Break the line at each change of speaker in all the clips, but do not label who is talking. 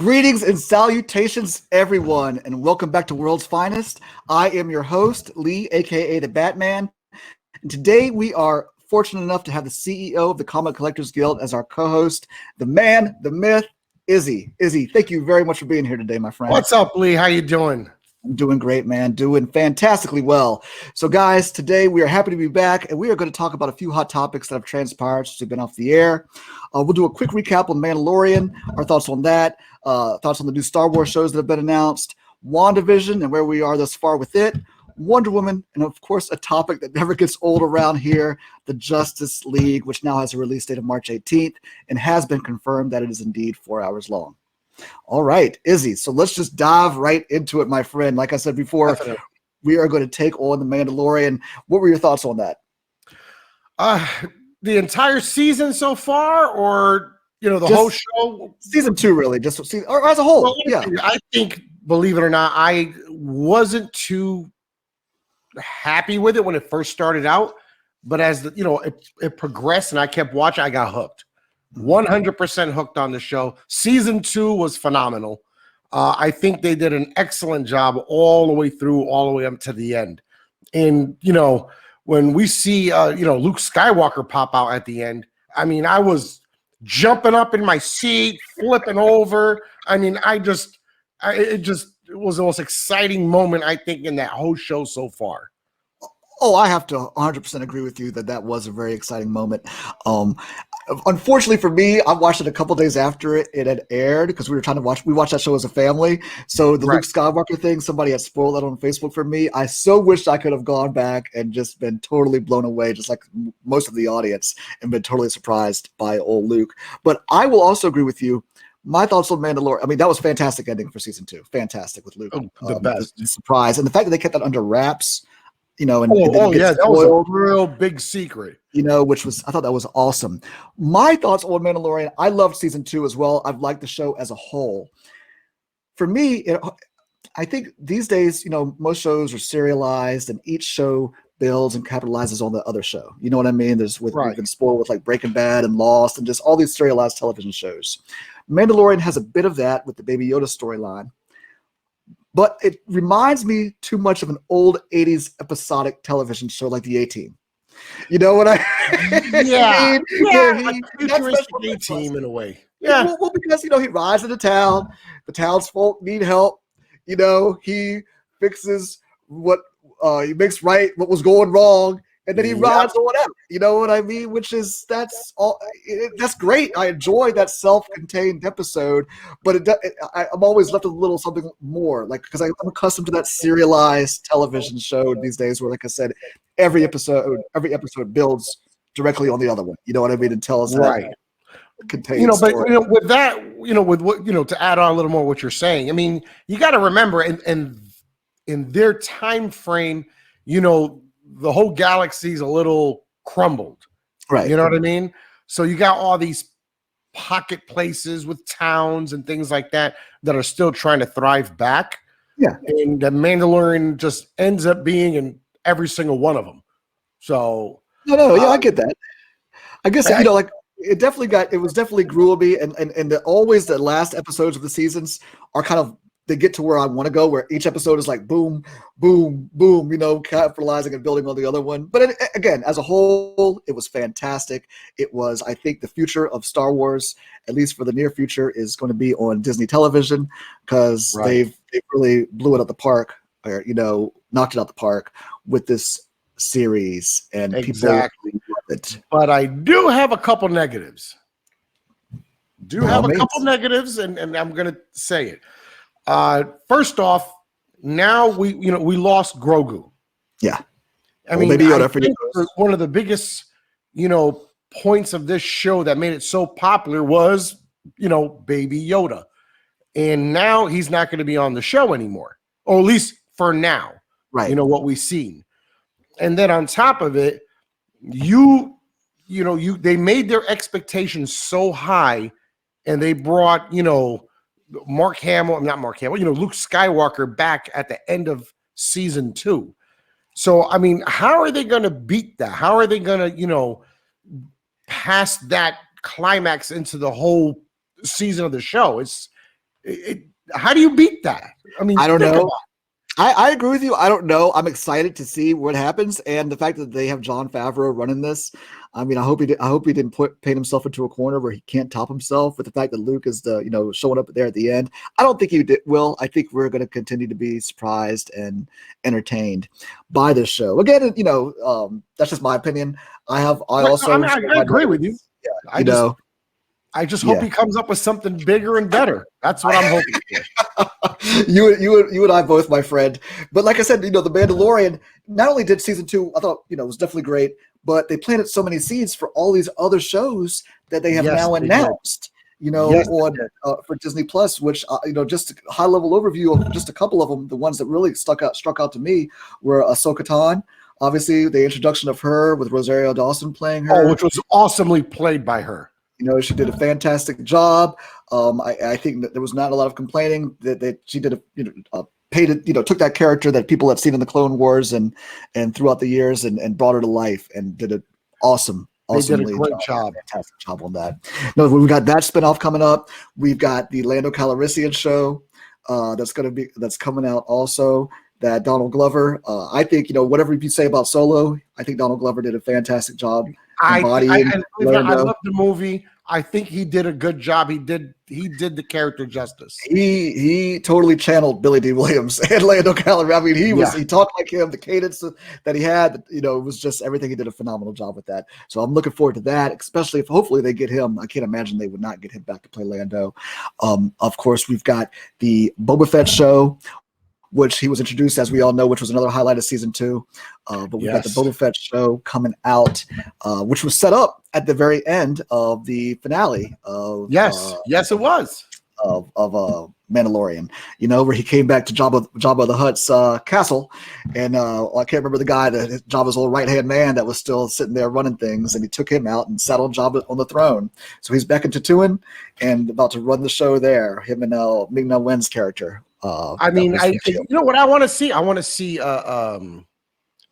Greetings and salutations, everyone, and welcome back to World's Finest. I am your host, Lee, aka the Batman, and today we are fortunate enough to have the CEO of the Comic Collectors Guild as our co-host, the man, the myth, Izzy. Izzy, thank you very much for being here today, my friend.
What's up, Lee? How you doing?
I'm doing great, man. Doing fantastically well. So, guys, today we are happy to be back, and we are going to talk about a few hot topics that have transpired since we've been off the air. We'll do a quick recap on Mandalorian, our thoughts on that, thoughts on the new Star Wars shows that have been announced, Wandavision and where we are thus far with it, Wonder Woman, and of course, a topic that never gets old around here, the Justice League, which now has a release date of March 18th and has been confirmed that it is indeed 4 hours long. All right, Izzy. So let's just dive right into it, my friend. Like I said before, Definitely. We are going to take on the Mandalorian. What were your thoughts on that?
The entire season so far, or the whole show?
Season 2, really, just or as a whole.
Well, yeah, I think, believe it or not, I wasn't too happy with it when it first started out, but as it progressed and I kept watching, I got hooked. 100% hooked on the show. Season 2 was phenomenal. I think they did an excellent job all the way through, all the way up to the end. And, when we see, Luke Skywalker pop out at the end, I mean, I was jumping up in my seat, flipping over. I mean, it was the most exciting moment, I think, in that whole show so far.
Oh, I have to 100% agree with you that was a very exciting moment. Unfortunately for me, I watched it a couple days after it had aired because we watched that show as a family. So the Luke Skywalker thing, somebody had spoiled that on Facebook for me. I so wished I could have gone back and just been totally blown away, just like most of the audience, and been totally surprised by old Luke. But I will also agree with you. My thoughts on Mandalorian, I mean, that was fantastic ending for season 2. Fantastic with Luke.
The best.
The surprise. And the fact that they kept that under wraps,
that was a real big secret.
Which was, I thought that was awesome. My thoughts on Mandalorian, I loved season 2 as well. I've liked the show as a whole. For me, I think these days, most shows are serialized and each show builds and capitalizes on the other show. You know what I mean? We've been spoiled with like Breaking Bad and Lost and just all these serialized television shows. Mandalorian has a bit of that with the Baby Yoda storyline. But it reminds me too much of an old 80s episodic television show like the A-Team. You know what I
mean? Futuristic A-Team in a way.
Yeah. Well, because, he rides into town. The townsfolk need help. He fixes he makes right what was going wrong. And then he rides on out. You know what I mean? That's great. I enjoy that self-contained episode, but I'm always left with a little something more, like because I'm accustomed to that serialized television show these days, where, like I said, every episode builds directly on the other one. You know what I mean? And tells that contained story.
But with that, with what to add on a little more what you're saying. I mean, you got to remember, and in their time frame, the whole galaxy's a little crumbled. Right. You know what I mean? So you got all these pocket places with towns and things like that are still trying to thrive back.
Yeah.
And the Mandalorian just ends up being in every single one of them. So
I get that. I guess it was definitely gruely, and always the last episodes of the seasons are kind of, they get to where I want to go, where each episode is like boom, boom, boom, capitalizing and building on the other one. But again, as a whole, it was fantastic. It was, I think, the future of Star Wars, at least for the near future, is going to be on Disney television, because they really blew it out the park, or knocked it out the park with this series, and people love it.
But I do have a couple negatives. And I'm going to say it. First off, now we lost Grogu.
Yeah.
I mean, I think one of the biggest, points of this show that made it so popular was, Baby Yoda. And now he's not going to be on the show anymore, or at least for now.
Right.
What we've seen. And then on top of it, they made their expectations so high, and they brought, Luke Skywalker back at the end of season 2. So, I mean, how are they going to beat that? How are they going to, pass that climax into the whole season of the show? How do you beat that? I mean,
I don't
think
know.
about
I agree with you. I don't know. I'm excited to see what happens, and the fact that they have Jon Favreau running this. I mean, I hope he didn't paint himself into a corner where he can't top himself. With the fact that Luke is showing up there at the end, I don't think will. I think we're going to continue to be surprised and entertained by this show. Again, that's just my opinion. I
agree with you.
Yeah,
I just hope he comes up with something bigger and better. That's what I'm hoping for.
you and I both, my friend. But like I said, The Mandalorian not only did season 2, I thought, was definitely great, but they planted so many seeds for all these other shows that they have now announced. For Disney Plus, which just a high level overview of just a couple of them. The ones that really struck out to me were Catan. Obviously, the introduction of her with Rosario Dawson playing her,
which was awesomely played by her.
She did a fantastic job. I think that there was not a lot of complaining that she did took that character that people had seen in the Clone Wars and throughout the years and brought her to life and did an awesomely fantastic job on that. No, we've got that spinoff coming up. We've got the Lando Calrissian show that's coming out also. That Donald Glover, I think whatever you say about Solo, I think Donald Glover did a fantastic job. I
love the movie. I think he did a good job. He did the character justice.
He totally channeled Billy D. Williams and Lando Calrissian. I mean, he talked like him. The cadence that he had, it was just everything. He did a phenomenal job with that. So I'm looking forward to that, especially if hopefully they get him. I can't imagine they would not get him back to play Lando. Of course, we've got the Boba Fett show, which he was introduced, as we all know, which was another highlight of season 2. But we've got the Boba Fett show coming out, which was set up at the very end of the finale of
it was
of Mandalorian. Where he came back to Jabba the Hutt's castle, and I can't remember the guy that Jabba's old right hand man that was still sitting there running things, and he took him out and sat on Jabba on the throne. So he's back in Tatooine and about to run the show there. Him and Ming-Na Wen's character.
What I want to see? I want to see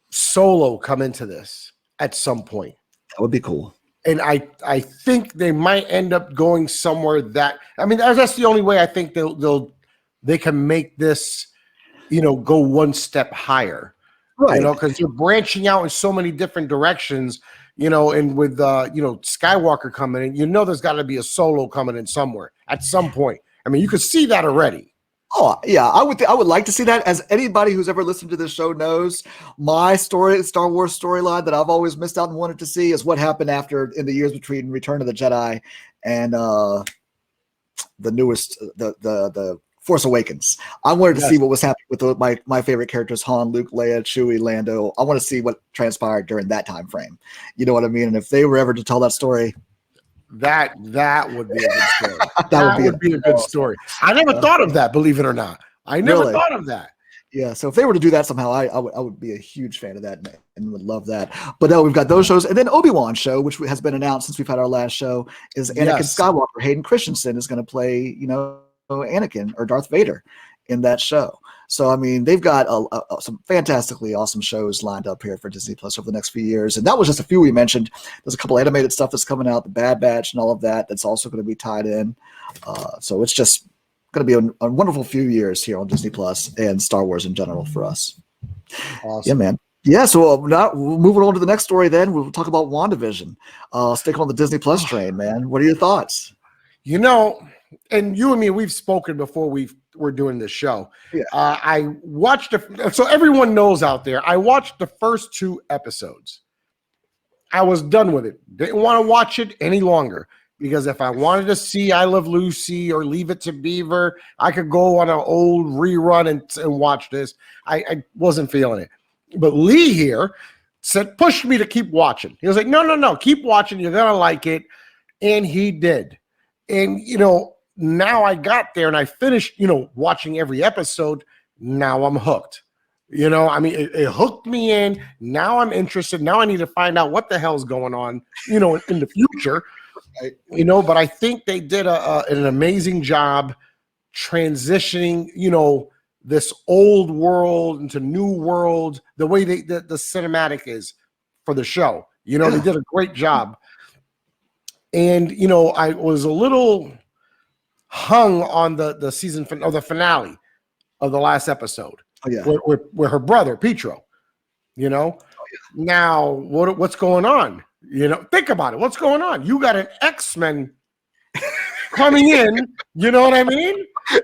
Solo come into this at some point.
That would be cool.
And I think they might end up going somewhere that's the only way I think they can make this, go one step higher. Right. Because you're branching out in so many different directions, and with Skywalker coming in, there's got to be a Solo coming in somewhere at some point. I mean, you could see that already.
Oh yeah, I would like to see that. As anybody who's ever listened to this show knows, my Star Wars storyline that I've always missed out and wanted to see is what happened in the years between Return of the Jedi and the newest, the Force Awakens. I wanted to see what was happening with my favorite characters: Han, Luke, Leia, Chewie, Lando. I want to see what transpired during that time frame. You know what I mean? And if they were ever to tell that story.
That would be a good story. that would be a good story. I never thought of that, believe it or not. I never thought of that.
Yeah, so if they were to do that somehow, I would be a huge fan of that and would love that. But now we've got those shows, and then Obi-Wan show, which has been announced since we've had our last show, is Anakin Skywalker. Hayden Christensen is going to play, Anakin or Darth Vader in that show. So, I mean, they've got some fantastically awesome shows lined up here for Disney Plus over the next few years. And that was just a few we mentioned. There's a couple animated stuff that's coming out, the Bad Batch and all of that, that's also going to be tied in. So it's just going to be a wonderful few years here on Disney Plus and Star Wars in general for us.
Awesome.
Yeah, man. Yeah, so now moving on to the next story then, we'll talk about WandaVision. Stick on the Disney Plus train, man. What are your thoughts?
And you and me, we've spoken before we're doing this show.
Yeah.
I watched so everyone knows out there, I watched the first 2 episodes. I was done with it. Didn't want to watch it any longer because if I wanted to see I Love Lucy or Leave It to Beaver, I could go on an old rerun and watch this. I wasn't feeling it. But Lee here pushed me to keep watching. He was like, no, keep watching. You're going to like it. And he did. And, now I got there and I finished, watching every episode. Now I'm hooked. It hooked me in. Now I'm interested. Now I need to find out what the hell's going on, in the future. But I think they did an amazing job transitioning, this old world into new world, the way the cinematic is for the show. They did a great job. And, I was a little hung on the season or the finale of the last episode.
Oh yeah.
Where her brother Pietro, you know.
Oh, yeah.
Now what's going on? You know, think about it. What's going on? You got an X-Men coming in. You know what I mean?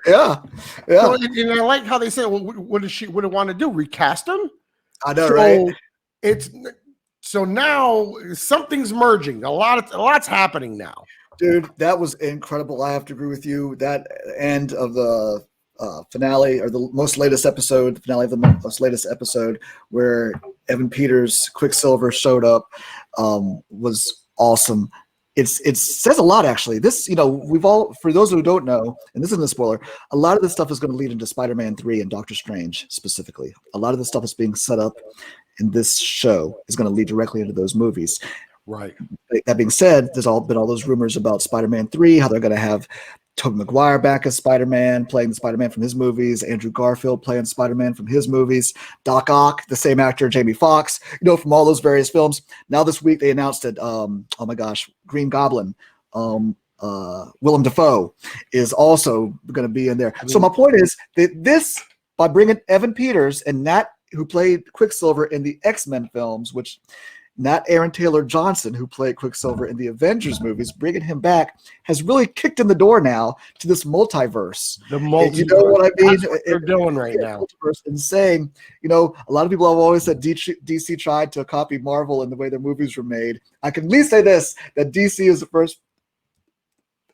Yeah. Yeah.
So, and I like how they said, well, what does she want to do? Recast him?
I know, right?
So now something's merging. A lot's happening now.
Dude, that was incredible. I have to agree with you. That end of the finale, or the most latest episode, the finale of the most latest episode, where Evan Peters, Quicksilver, showed up, was awesome. It says a lot, actually. This, for those who don't know, and this isn't a spoiler, a lot of this stuff is going to lead into Spider-Man 3 and Doctor Strange specifically. A lot of the stuff is being set up in this show is going to lead directly into those movies.
Right.
That being said, there's been all those rumors about Spider-Man 3, how they're going to have Tobey Maguire back as Spider-Man, playing the Spider-Man from his movies, Andrew Garfield playing Spider-Man from his movies, Doc Ock, the same actor, Jamie Foxx, from all those various films. Now this week they announced that, oh my gosh, Green Goblin, Willem Dafoe is also going to be in there. So my point is that this, by bringing Evan Peters and Nat, who played Quicksilver in the X-Men films, which not Aaron Taylor Johnson, who played Quicksilver in the Avengers movies, bringing him back has really kicked in the door now to this multiverse.
The multiverse.
You know what I mean?
That's what they're doing right now.
Multiverse, and saying, a lot of people have always said DC tried to copy Marvel in the way their movies were made. I can at least say this, that DC is the first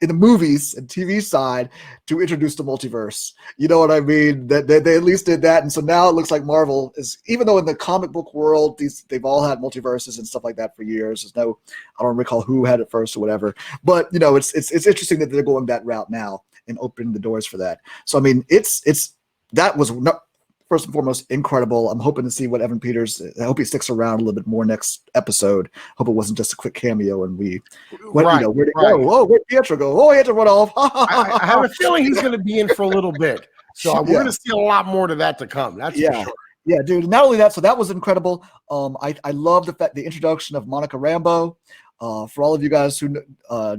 in the movies and TV side to introduce the multiverse. You know what I mean? That they at least did that. And so now it looks like Marvel is, even though in the comic book world, they've all had multiverses and stuff like that for years. I don't recall who had it first or whatever, but it's interesting that they're going that route now and opening the doors for that. So, I mean, that was first and foremost incredible. I'm hoping to see what Evan Peters, I hope he sticks around a little bit more next episode. Hope it wasn't just a quick cameo and where'd he go? Oh, where'd Pietro go? Oh, he had to run off.
I have a feeling he's going to be in for a little bit. So we're going to see a lot more to that to come. That's for sure.
Yeah, dude. Not only that, so that was incredible. I love the introduction of Monica Rambeau. For all of you guys who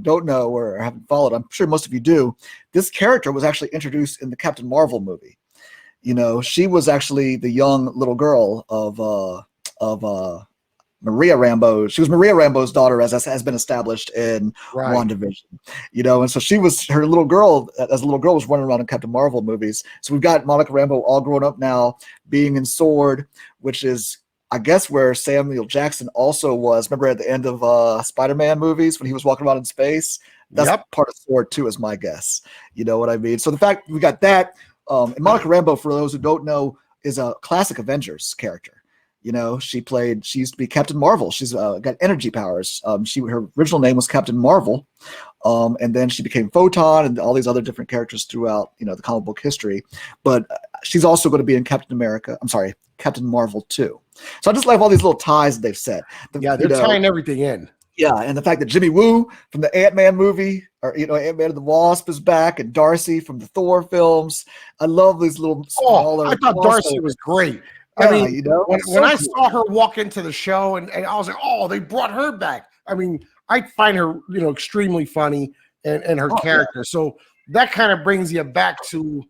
don't know or haven't followed, I'm sure most of you do. This character was actually introduced in the Captain Marvel movie. She was actually the young little girl of Maria Rambeau. She was Maria Rambeau's daughter, as has been established in WandaVision. And so she was her little girl. As a little girl, was running around in Captain Marvel movies. So we've got Monica Rambeau all grown up now, being in Sword, which is, I guess, where Samuel Jackson also was. Remember at the end of Spider-Man movies when he was walking around in space? That's part of Sword too, is my guess. You know what I mean? So the fact we got that. And Monica Rambeau, for those who don't know, is a classic Avengers character. She used to be Captain Marvel. She's got energy powers. Her original name was Captain Marvel, and then she became Photon and all these other different characters throughout, the comic book history. But she's also going to be in Captain Marvel too. So I just love all these little ties that they've set.
They're tying everything in.
Yeah, and the fact that Jimmy Woo from the Ant-Man movie, or Ant-Man and the Wasp, is back, and Darcy from the Thor films. I love these little smaller.
I thought Darcy was great.
Yeah,
I mean, when I saw her walk into the show, and I was like, oh, they brought her back. I mean, I find her, extremely funny and her character. Yeah. So that kind of brings you back to,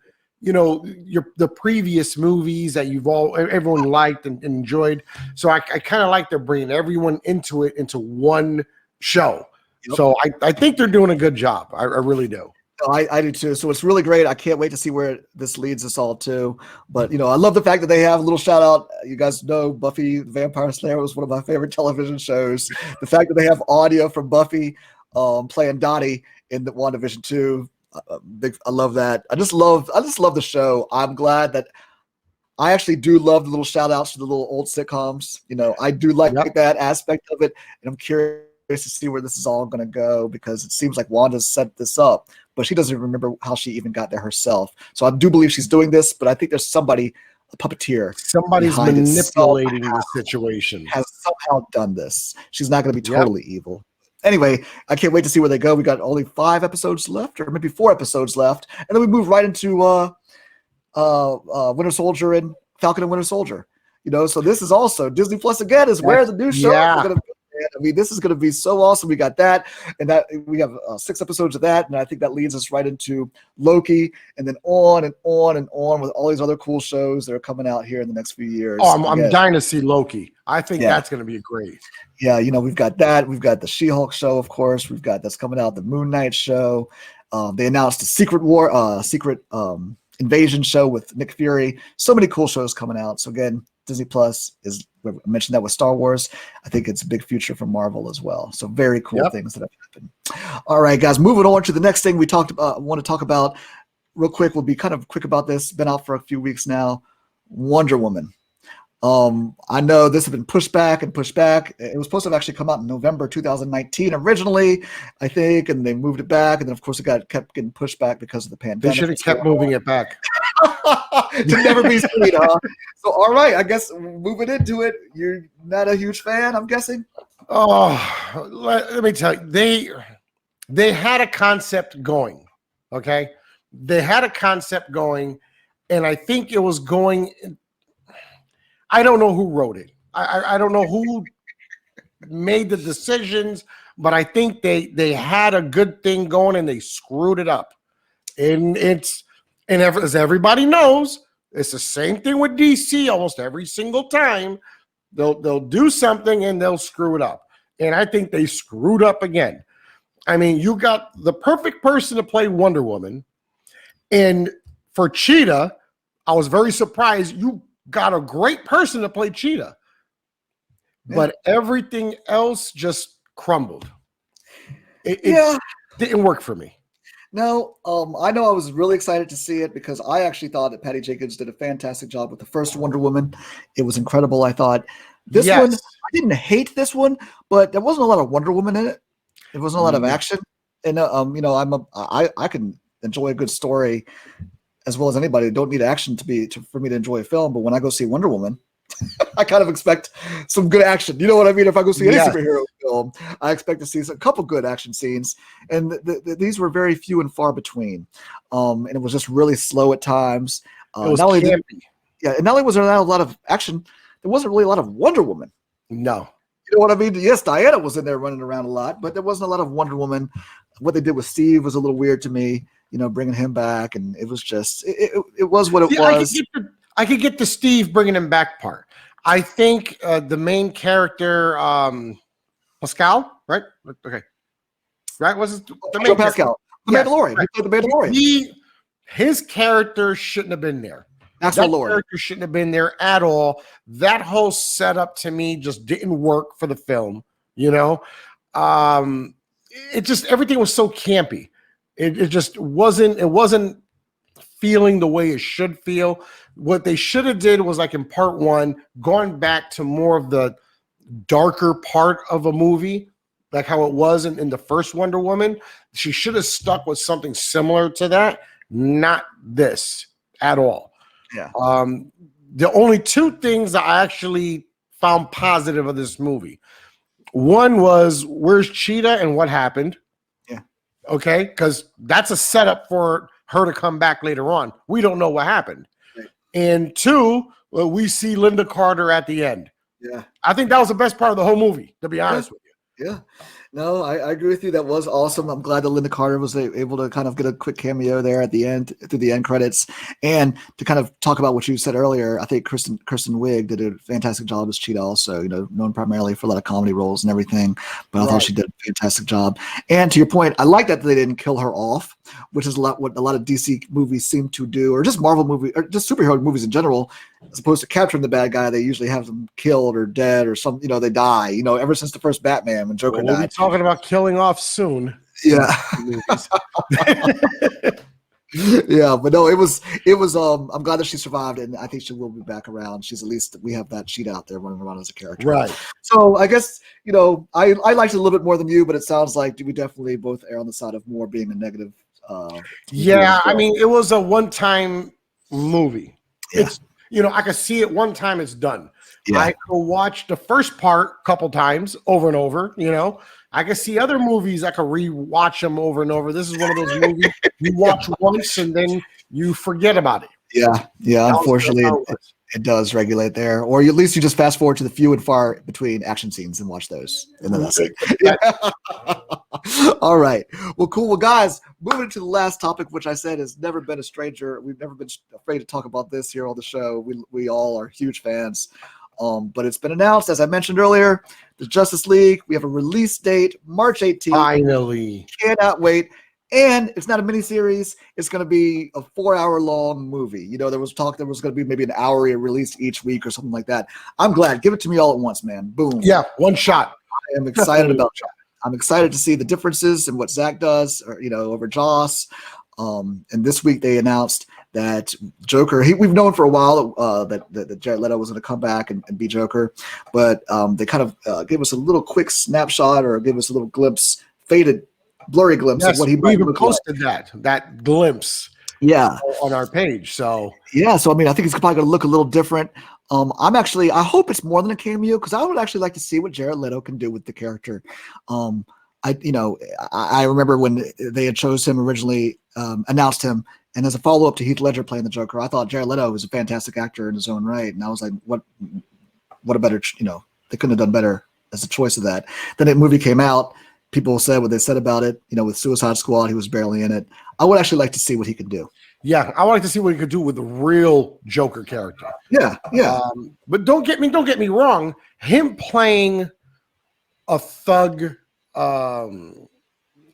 the previous movies that everyone liked and enjoyed. So I kind of like they're bringing everyone into one show. Yep. So I think they're doing a good job. I really do.
I do too. So it's really great. I can't wait to see where this leads us all to. But, I love the fact that they have a little shout out. You guys know Buffy the Vampire Slayer was one of my favorite television shows. The fact that they have audio from Buffy playing Dottie in the WandaVision 2. I love that. I just love the show. I'm glad that I actually do love the little shout outs to the little old sitcoms. I do like that aspect of it. And I'm curious to see where this is all going to go, because it seems like Wanda's set this up, but she doesn't remember how she even got there herself. So I do believe she's doing this, but I think there's somebody, a puppeteer.
Somebody's manipulating the situation.
Has somehow done this. She's not going to be totally evil. Anyway, I can't wait to see where they go. We got only 5 episodes left, or maybe 4 episodes left, and then we move right into Winter Soldier and Falcon and Winter Soldier. So this is also Disney Plus again is where the new show is going to be. I mean, this is going to be so awesome. We got that, and that we have 6 episodes of that, and I think that leads us right into Loki, and then on and on and on with all these other cool shows that are coming out here in the next few years.
Oh, I'm dying to see Loki. I think that's going to be great.
Yeah, we've got that. We've got the She-Hulk show, of course. We've got that's coming out, the Moon Knight show. They announced the Secret Invasion show with Nick Fury. So many cool shows coming out. So again, Disney Plus I mentioned that with Star Wars. I think it's a big future for Marvel as well. So very cool things that have happened. All right, guys, moving on to the next thing we want to talk about real quick. We'll be kind of quick about this. Been out for a few weeks now. Wonder Woman. I know this has been pushed back. It was supposed to have actually come out in November 2019 originally, I think, and they moved it back. And then, of course, it kept getting pushed back because of the pandemic.
They should have kept moving it back.
To never be seen, huh? So, all right, I guess moving into it, you're not a huge fan, I'm guessing?
Oh, let me tell you, they had a concept going, okay? They had a concept going, and I think it was going – I don't know who wrote it. I don't know who made the decisions, but I think they had a good thing going and they screwed it up. And as everybody knows, it's the same thing with DC almost every single time. They'll do something and they'll screw it up. And I think they screwed up again. I mean, you got the perfect person to play Wonder Woman. And for Cheetah, I was very surprised you got a great person to play Cheetah, but everything else just crumbled. It didn't work for me.
No, I know I was really excited to see it because I actually thought that Patty Jenkins did a fantastic job with the first Wonder Woman. It was incredible. I thought this one, I didn't hate this one, but there wasn't a lot of Wonder Woman in it. There wasn't a lot of action. And, I can enjoy a good story as well as anybody. Don't need action for me to enjoy a film. But when I go see Wonder Woman, I kind of expect some good action. You know what I mean? If I go see any superhero film, I expect to see a couple good action scenes. And these were very few and far between. And it was just really slow at times.
It was campy.
And not only was there not a lot of action, there wasn't really a lot of Wonder Woman.
No.
You know what I mean? Yes, Diana was in there running around a lot, but there wasn't a lot of Wonder Woman. What they did with Steve was a little weird to me. Bringing him back, and it was just it was what it was.
I could get the Steve bringing him back part. I think the main character, Pascal, right? Okay, right? Was the main
Pascal, the Mandalorian? Right. The Mandalorian.
His character shouldn't have been there.
That
character shouldn't have been there at all. That whole setup to me just didn't work for the film. It just everything was so campy. It just wasn't feeling the way it should feel. What they should have did was, like in part 1, going back to more of the darker part of a movie, like how it was in the first Wonder Woman. She should have stuck with something similar to that, not this at all.
Yeah.
The only 2 things that I actually found positive of this movie. One was, where's Cheetah and what happened? Okay, because that's a setup for her to come back later on. We don't know what happened. Right. And 2, we see Linda Carter at the end.
Yeah.
I think that was the best part of the whole movie, to be honest with you.
Yeah. No, I agree with you. That was awesome. I'm glad that Linda Carter was able to kind of get a quick cameo there at the end, through the end credits. And to kind of talk about what you said earlier, I think Kristen Wiig did a fantastic job as Cheetah also, known primarily for a lot of comedy roles and everything. But I thought she did a fantastic job. And to your point, I like that they didn't kill her off, which is what a lot of DC movies seem to do, or just Marvel movies, or just superhero movies in general. As opposed to capturing the bad guy, they usually have them killed or dead or some, they die. Ever since the first Batman when Joker died.
We'll be talking about killing off soon.
Yeah. Yeah, but no, it was I'm glad that she survived, and I think she will be back around. She's, at least we have that sheet out there running around as a character.
Right.
So I guess, I liked it a little bit more than you, but it sounds like we definitely both err on the side of more being a negative.
I mean, it was a one-time movie. Yeah. It's, I could see it one time, it's done. Yeah. I could watch the first part a couple times over and over, I could see other movies, I could re-watch them over and over. This is one of those movies you watch once and then you forget about it.
Yeah,
That's
unfortunately,
how it was.
it does regulate there, or at least you just fast forward to the few and far between action scenes and watch those, and then that's it. Yeah. All right. Well, cool. Well, guys, moving to the last topic, which I said has never been a stranger. We've never been afraid to talk about this here on the show. We all are huge fans. But it's been announced, as I mentioned earlier, the Justice League. We have a release date, March 18th.
Finally.
Cannot wait. And it's not a miniseries. It's going to be a 4-hour long movie. You know, there was talk there was going to be maybe an hour released each week or something like that. I'm glad. Give it to me all at once, man. Boom.
Yeah, one shot.
I am excited about that. I'm excited to see the differences in what Zach does, or, over Joss. And this week they announced that Joker, we've known for a while that Jared Leto was going to come back and be Joker, but they kind of gave us a little quick snapshot or gave us a little glimpse, blurry glimpse of what he might look like.
We even posted that glimpse on our page. So
I mean, I think it's probably going to look a little different. I hope it's more than a cameo, because I would actually like to see what Jared Leto can do with the character. I remember when they had chose him originally, announced him, and as a follow-up to Heath Ledger playing the Joker, I thought Jared Leto was a fantastic actor in his own right, and I was like, what a better, they couldn't have done better as a choice of that. Then the movie came out, people said what they said about it, with Suicide Squad, he was barely in it. I would actually like to see what he could do.
Yeah, I would like to see what he could do with the real Joker character.
Yeah.
But don't get me wrong, him playing a thug,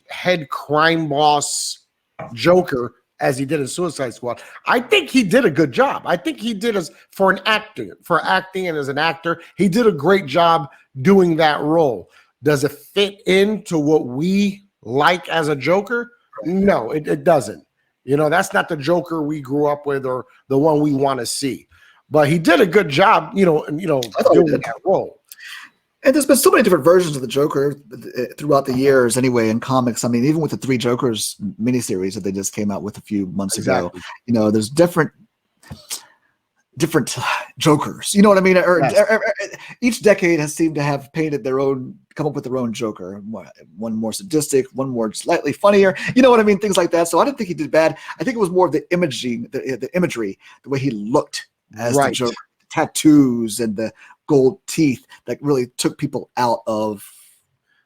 head crime boss Joker, as he did in Suicide Squad, I think he did a good job. I think he did for acting and as an actor, he did a great job doing that role. Does it fit into what we like as a Joker? No, it doesn't. That's not the Joker we grew up with or the one we want to see. But he did a good job, doing that role.
And there's been so many different versions of the Joker throughout the years anyway in comics. I mean, even with the Three Jokers miniseries that they just came out with a few months ago, there's different Jokers. You know what I mean? Each decade has seemed to have come up with their own Joker. One more sadistic, one more slightly funnier. You know what I mean? Things like that. So I didn't think he did bad. I think it was more of the imagery, the way he looked as the Joker, the tattoos and the gold teeth that really took people out of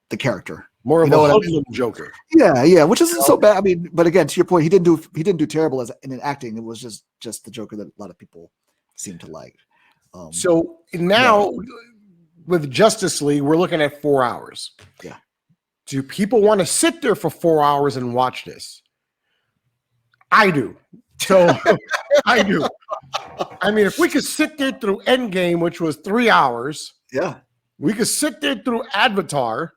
the character.
More of a hoodlum Joker.
Yeah, which isn't so bad. I mean, but again, to your point, he didn't do terrible in acting. It was just the Joker that a lot of people seem to like.
So now with Justice League, we're looking at 4 hours.
Yeah.
Do people want to sit there for 4 hours and watch this? I do. So I do. I mean, if we could sit there through Endgame, which was 3 hours, we could sit there through Avatar,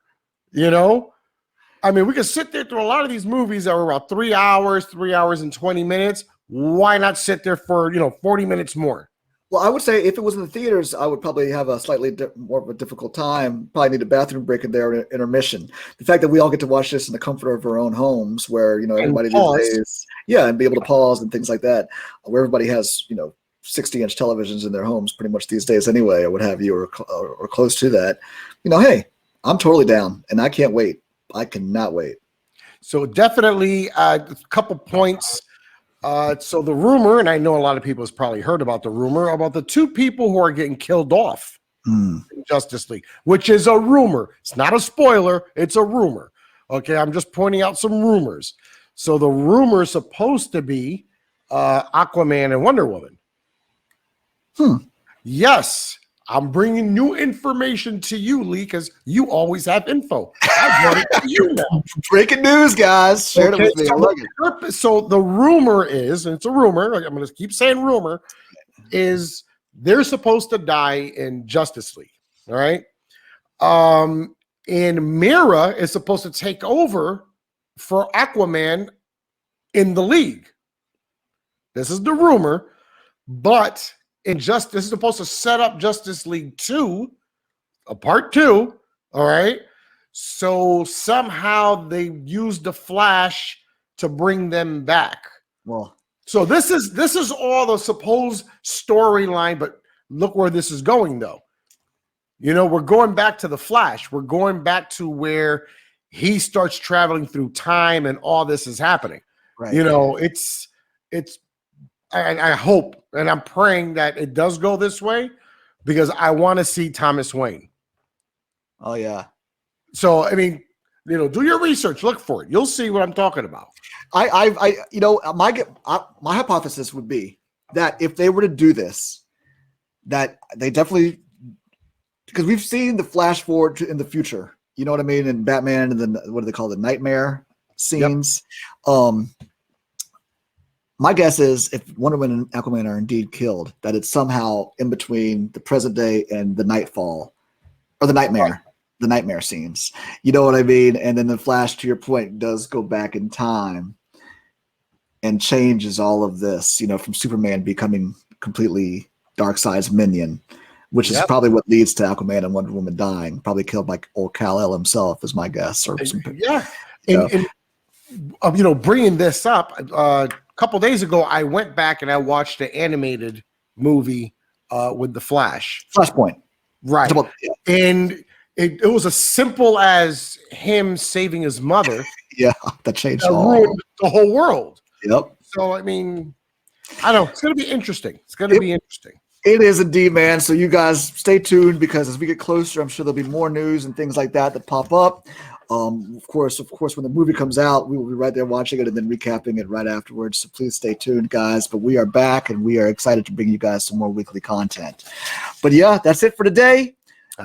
I mean, we could sit there through a lot of these movies that were about 3 hours and 20 minutes. Why not sit there for, 40 minutes more?
Well, I would say if it was in the theaters, I would probably have a slightly more of a difficult time. Probably need a bathroom break in there, intermission. The fact that we all get to watch this in the comfort of our own homes, where everybody these days, and be able to pause and things like that, where everybody has 60-inch televisions in their homes pretty much these days anyway, or what have you, or close to that. Hey, I'm totally down, and I can't wait. I cannot wait.
So definitely a couple points. So the rumor, and I know a lot of people has probably heard about the rumor about the two people who are getting killed off in Justice League, which is a rumor. It's not a spoiler. It's a rumor. Okay, I'm just pointing out some rumors. So the rumor is supposed to be Aquaman and Wonder Woman. Yes, I'm bringing new information to you, Lee, because you always have info. I brought it to you now.
Breaking news, guys. Share it with me.
So the rumor is, and it's a rumor, I'm going to keep saying rumor, is they're supposed to die in Justice League. All right. And Mira is supposed to take over for Aquaman in the league. This is the rumor, but this is supposed to set up Justice League 2, a part 2. All right. So somehow they used the Flash to bring them back.
Well,
so this is all the supposed storyline, but look where this is going, though. We're going back to the Flash. We're going back to where he starts traveling through time and all this is happening.
Right.
It's I hope and I'm praying that it does go this way because I want to see Thomas Wayne.
Oh yeah.
So I mean, do your research, look for it. You'll see what I'm talking about.
My hypothesis would be that if they were to do this, that they definitely, because we've seen the flash forward in the future, you know what I mean, in Batman and then what do they call the nightmare scenes. Yep. My guess is if Wonder Woman and Aquaman are indeed killed, that it's somehow in between the present day and the nightfall or the nightmare. The nightmare scenes, you know what I mean? And then the Flash, to your point, does go back in time and changes all of this, from Superman becoming completely Darkseid's minion, which is probably what leads to Aquaman and Wonder Woman dying, probably killed by old Kal-El himself, is my guess. Or
bringing this up, a couple days ago, I went back and I watched the animated movie with the Flash.
Flashpoint.
Right. And it was as simple as him saving his mother.
Yeah, that changed
the whole world.
Yep.
So, I mean, I don't know. It's going to be interesting.
It is indeed, man. So you guys stay tuned because as we get closer, I'm sure there'll be more news and things like that pop up. Of course, when the movie comes out, we will be right there watching it and then recapping it right afterwards. So please stay tuned, guys. But we are back and we are excited to bring you guys some more weekly content. But yeah, that's it for today.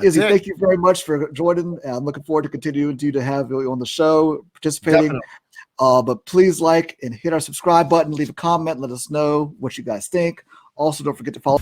Izzy, thank you very much for joining. I'm looking forward to continuing to have you on the show, participating. But please like and hit our subscribe button, leave a comment, let us know what you guys think. Also, don't forget to follow.